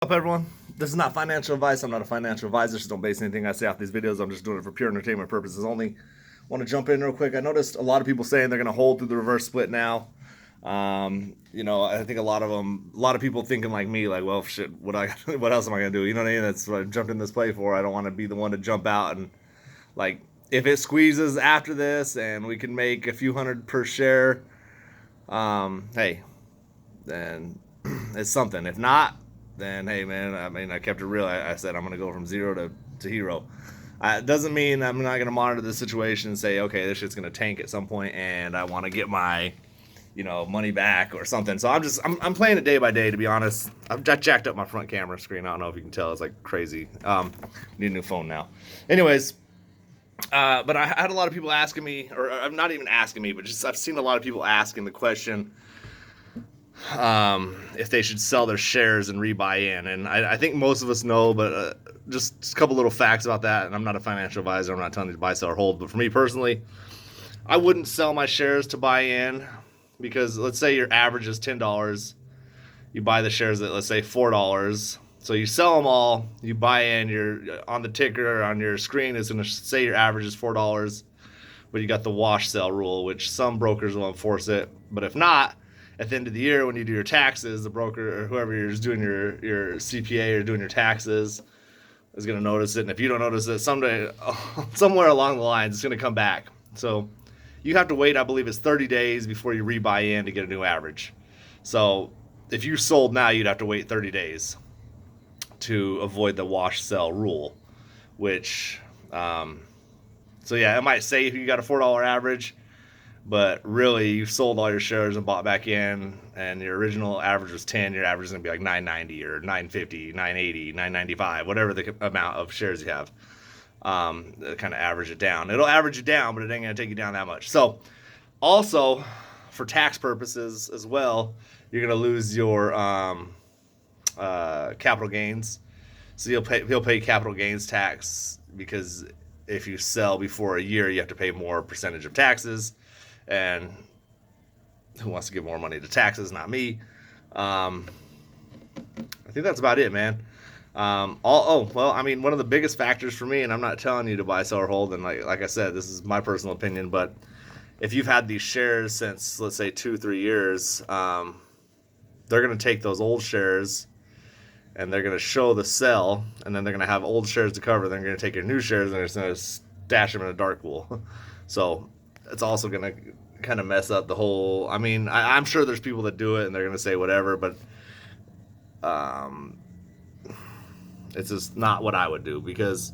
Up everyone, this is not financial advice. I'm not a financial advisor, so don't base anything I say off these videos. I'm just doing it for pure entertainment purposes only. Want to jump in real quick. I noticed a lot of people saying they're going to hold through the reverse split now. I think a lot of people thinking like me, like, well, shit, what else am I going to do? You know what I mean? That's what I jumped in this play for. I don't want to be the one to jump out and, like, if it squeezes after this and we can make a few hundred per share, hey, then it's something. If not, then hey, man, I mean, I kept it real. I said I'm going to go from zero to hero. It doesn't mean I'm not going to monitor the situation and say, okay, this shit's going to tank at some point and I want to get my, money back or something. So I'm playing it day by day, to be honest. I've jacked up my front camera screen. I don't know if you can tell. It's like crazy. Need a new phone now. Anyways, but I had a lot of people asking me, or I'm not even asking me, but just I've seen a lot of people asking the question, if they should sell their shares and rebuy in. And I think most of us know, but just a couple little facts about that. And I'm not a financial advisor. I'm not telling you to buy, sell, or hold. But for me personally, I wouldn't sell my shares to buy in, because let's say your average is $10. You buy the shares at, let's say, $4. So you sell them all, you buy in, you're on the ticker on your screen, it's going to say your average is $4, but you got the wash sell rule, which some brokers will enforce it. But if not, at the end of the year when you do your taxes, the broker or whoever is doing your CPA or doing your taxes is going to notice it. And if you don't notice it, someday, somewhere along the lines, it's going to come back. So you have to wait, I believe it's 30 days before you rebuy in to get a new average. So if you sold now, you'd have to wait 30 days to avoid the wash sell rule, which, so yeah, it might say if you got a $4 average, but really you sold all your shares and bought back in, and your original average was 10, your average is going to be like 990 or 950, 980, 995, whatever the amount of shares you have. Kind of average it down. It'll average you down, but it ain't going to take you down that much. So also for tax purposes as well, you're going to lose your, capital gains. So he'll pay capital gains tax, because if you sell before a year, you have to pay more percentage of taxes. And who wants to give more money to taxes? Not me. I think that's about it, man. Well, I mean, one of the biggest factors for me, and I'm not telling you to buy, sell, or hold, and like I said, this is my personal opinion, but if you've had these shares since, let's say, 2-3 years, they're going to take those old shares and they're going to show the sell, and then they're going to have old shares to cover. They're going to take your new shares and they're just going to stash them in a dark pool. So it's also going to kind of mess up the whole. I mean, I'm sure there's people that do it and they're going to say whatever, but it's just not what I would do, because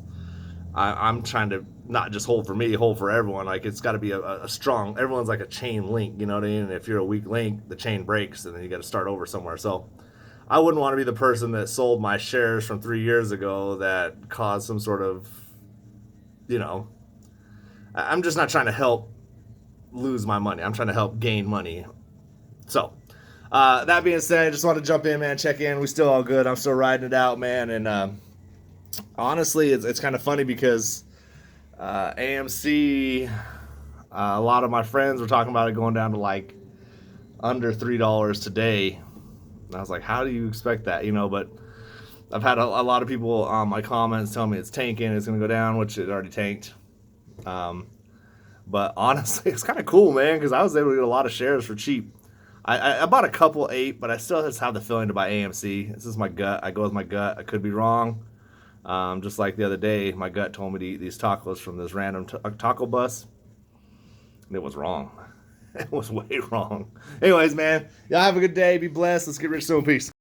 I'm trying to not just hold for me, hold for everyone. Like, it's got to be a strong. Everyone's like a chain link, you know what I mean? And if you're a weak link, the chain breaks, and then you got to start over somewhere. So I wouldn't want to be the person that sold my shares from 3 years ago that caused some sort of, I'm just not trying to help lose my money. I'm trying to help gain money. So, that being said, I just want to jump in, man, check in. We still all good. I'm still riding it out, man. And honestly, it's kind of funny because AMC, a lot of my friends were talking about it going down to like under $3 today. And I was like, how do you expect that? But I've had a lot of people on my comments tell me it's tanking, it's going to go down, which it already tanked. But honestly, it's kind of cool, man, because I was able to get a lot of shares for cheap. I bought a couple 8, but I still just have the feeling to buy AMC. This is my gut. I go with my gut. I could be wrong. Just like the other day, my gut told me to eat these tacos from this random taco bus. And it was wrong. It was way wrong. Anyways, man, y'all have a good day. Be blessed. Let's get rich soon. Peace.